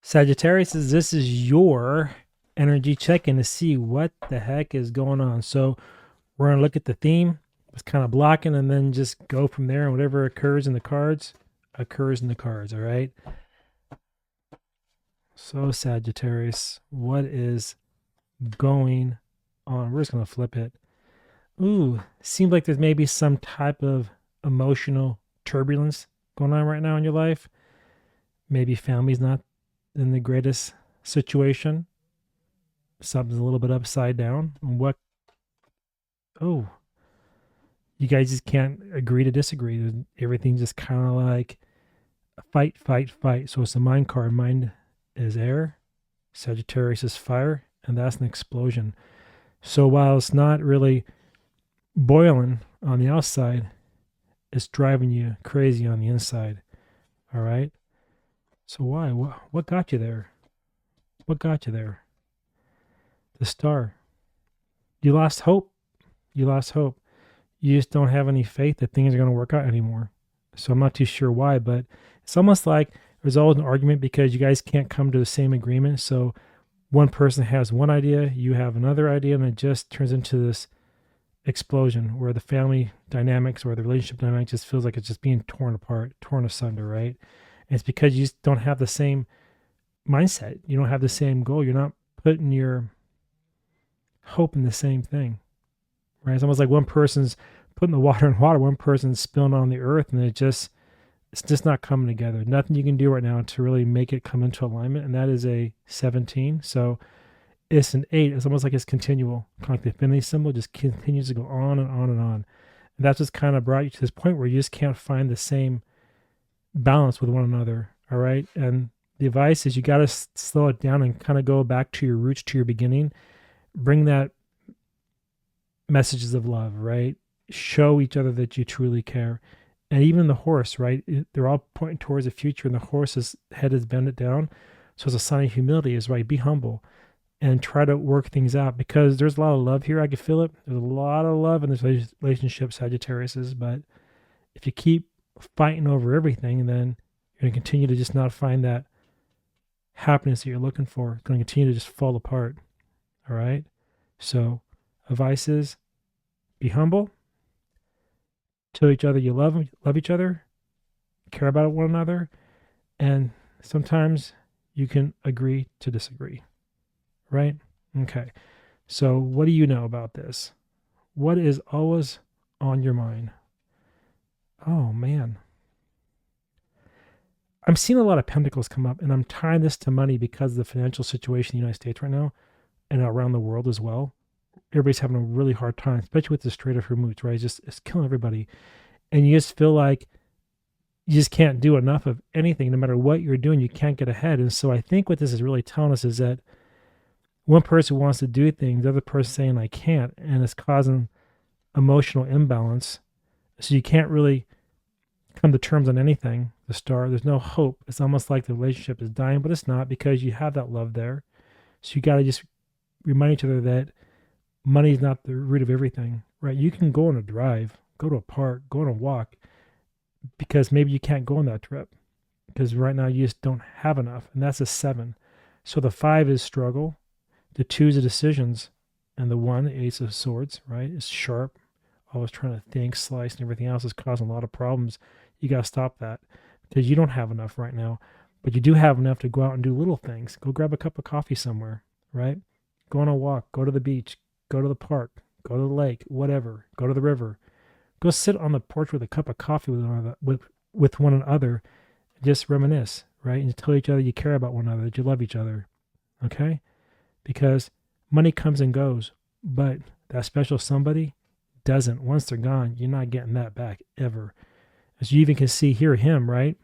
Sagittarius, this is your energy check-in to see what the heck is going on. So we're going to look at the theme, what's kind of blocking, and then just go from there. And whatever occurs in the cards, occurs in the cards, all right? So Sagittarius, what is going on? We're just going to flip it. Ooh, seems like there's maybe some type of emotional turbulence going on right now in your life. Maybe family's not in the greatest situation. Something's a little bit upside down. What? Oh, you guys just can't agree to disagree. Everything's just kind of like a fight, fight, fight. So it's a mind card. Mind is air, Sagittarius is fire, and that's an explosion. So while it's not really boiling on the outside, it's driving you crazy on the inside. All right. So why? What got you there? What got you there? The star. You lost hope. You lost hope. You just don't have any faith that things are going to work out anymore. So I'm not too sure why, but it's almost like there's always an argument because you guys can't come to the same agreement. So one person has one idea, you have another idea, and it just turns into this explosion where the family dynamics or the relationship dynamics just feels like it's just being torn apart, torn asunder, right? And it's because you just don't have the same mindset. You don't have the same goal. You're not putting your hope in the same thing, right? It's almost like one person's putting the water in water, one person's spilling on the earth, and it's just not coming together. Nothing you can do right now to really make it come into alignment, and that is a 17. So it's an 8. It's almost like it's continual, kind of like the infinity symbol just continues to go on and on and on. And that's just kind of brought you to this point where you just can't find the same balance with one another. All right. And the advice is you got to slow it down and kind of go back to your roots, to your beginning. Bring that messages of love, right? Show each other that you truly care. And even the horse, right? They're all pointing towards the future, and the horse's head is bent down. So it's a sign of humility, is right. Be humble and try to work things out because there's a lot of love here. I can feel it. There's a lot of love in this relationship, Sagittarius is. But if you keep fighting over everything, then you're going to continue to just not find that happiness that you're looking for. It's going to continue to just fall apart. All right. So, advice is be humble, tell each other you love each other, care about one another, and sometimes you can agree to disagree. Right? Okay. So, what do you know about this? What is always on your mind? Oh, man. I'm seeing a lot of pentacles come up, and I'm tying this to money because of the financial situation in the United States right now and around the world as well. Everybody's having a really hard time, especially with the Strait of Hormuz, right? It's killing everybody. And you just feel like you just can't do enough of anything. No matter what you're doing, you can't get ahead. And so I think what this is really telling us is that one person wants to do things, the other person saying, I can't. And it's causing emotional imbalance. So you can't really come to terms on anything. The star, there's no hope. It's almost like the relationship is dying, but it's not because you have that love there. So you got to just remind each other that money is not the root of everything, right? You can go on a drive, go to a park, go on a walk because maybe you can't go on that trip because right now you just don't have enough. And that's a 7. So the 5 is struggle. The 2 is the decisions. And the 1, the Ace of Swords, right? Is sharp, always trying to think, slice, and everything else is causing a lot of problems. You got to stop that because you don't have enough right now, but you do have enough to go out and do little things. Go grab a cup of coffee somewhere, right? Go on a walk, go to the beach, go to the park, go to the lake, whatever, go to the river. Go sit on the porch with a cup of coffee with one another. Just reminisce, right? And tell each other you care about one another, that you love each other, okay? Because money comes and goes, but that special somebody doesn't. Once they're gone, you're not getting that back ever. As you even can see here, him, right?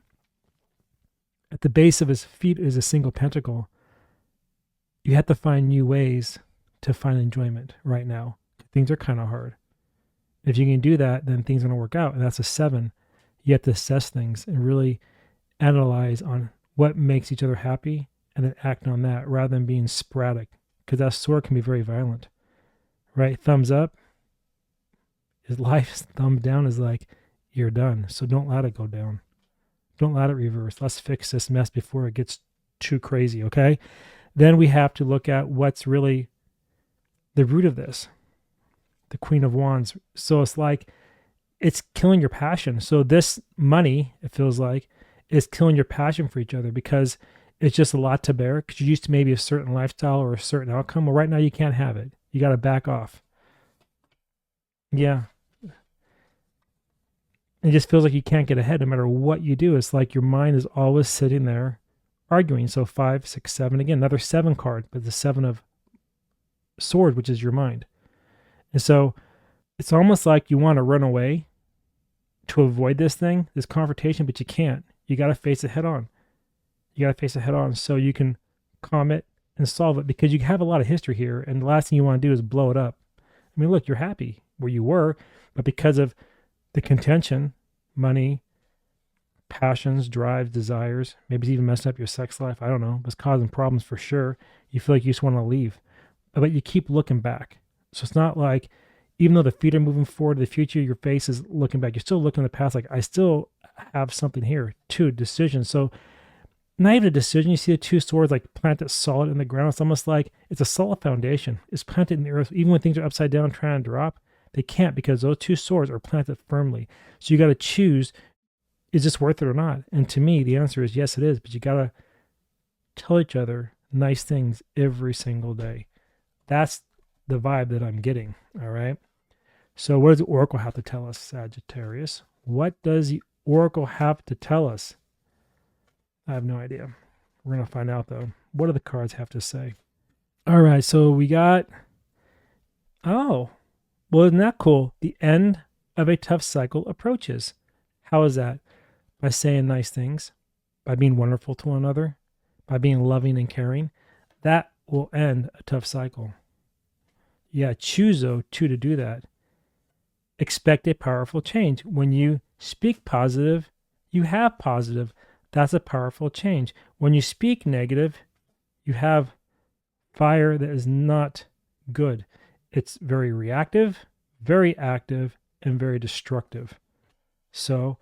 At the base of his feet is a single pentacle. You have to find new ways to find enjoyment right now. Things are kind of hard. If you can do that, then things are going to work out. And that's a 7. You have to assess things and really analyze on what makes each other happy and then act on that rather than being sporadic because that sword can be very violent, right? Thumbs up is life. Thumbs down is like, you're done. So don't let it go down. Don't let it reverse. Let's fix this mess before it gets too crazy, okay? Then we have to look at what's really the root of this, the Queen of Wands. So it's like it's killing your passion. So this money, it feels like, is killing your passion for each other because it's just a lot to bear. Because you used to maybe a certain lifestyle or a certain outcome. Well, right now you can't have it. You got to back off. Yeah. It just feels like you can't get ahead no matter what you do. It's like your mind is always sitting there arguing. So 5, 6, 7. Again, another 7 card, but the 7 of Swords, which is your mind. And so it's almost like you want to run away to avoid this thing, this confrontation, but you can't. You got to face it head on. You got to face it head on so you can calm it and solve it, because you have a lot of history here, and the last thing you want to do is blow it up. I mean, look, you're happy where you were, but because of the contention, money, passions, drives, desires, maybe it's even messing up your sex life. I don't know. It's causing problems for sure. You feel like you just want to leave, but you keep looking back. So it's not like, even though the feet are moving forward to the future, your face is looking back. You're still looking in the past. Like, I still have something here. 2, decision. So not even a decision. You see the 2 swords like planted solid in the ground. It's almost like it's a solid foundation. It's planted in the earth. Even when things are upside down trying to drop, they can't, because those 2 swords are planted firmly. So you got to choose, is this worth it or not? And to me, the answer is yes, it is. But you got to tell each other nice things every single day. That's the vibe that I'm getting. All right. So what does the Oracle have to tell us, Sagittarius? What does the Oracle have to tell us? I have no idea. We're going to find out, though. What do the cards have to say? All right, so we got, well, isn't that cool? The end of a tough cycle approaches. How is that? By saying nice things, by being wonderful to one another, by being loving and caring. That will end a tough cycle. Yeah, choose, though, to do that. Expect a powerful change. When you speak positive, you have positive. That's a powerful change. When you speak negative, you have fire that is not good. It's very reactive, very active, and very destructive. So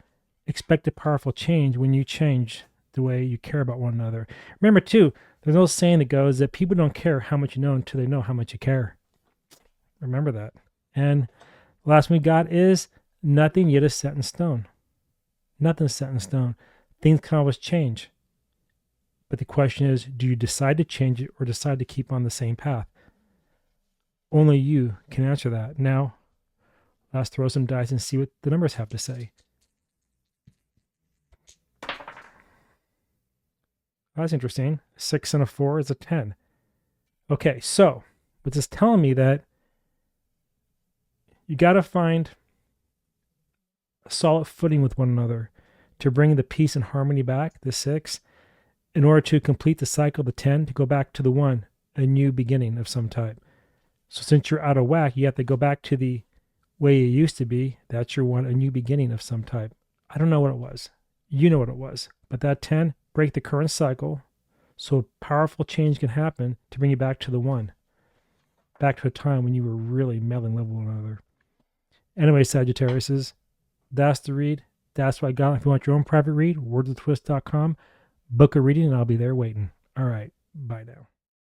expect a powerful change when you change the way you care about one another. Remember, too, there's an old saying that goes that people don't care how much you know until they know how much you care. Remember that. And last we got is nothing yet is set in stone. Nothing's set in stone. Things can always change. But the question is, do you decide to change it or decide to keep on the same path? Only you can answer that. Now, let's throw some dice and see what the numbers have to say. That's interesting. 6 and a 4 is a 10. Okay, so what's this telling me? That you got to find a solid footing with one another to bring the peace and harmony back, the 6, in order to complete the cycle, the 10, to go back to the 1, a new beginning of some type. So since you're out of whack, you have to go back to the way you used to be. That's your 1, a new beginning of some type. I don't know what it was. You know what it was. But that 10, break the current cycle so a powerful change can happen to bring you back to the 1. Back to a time when you were really melding with one another. Anyway, Sagittariuses, that's the read. That's what I got. If you want your own private read, wordswithtwist.com. Book a reading and I'll be there waiting. All right. Bye now.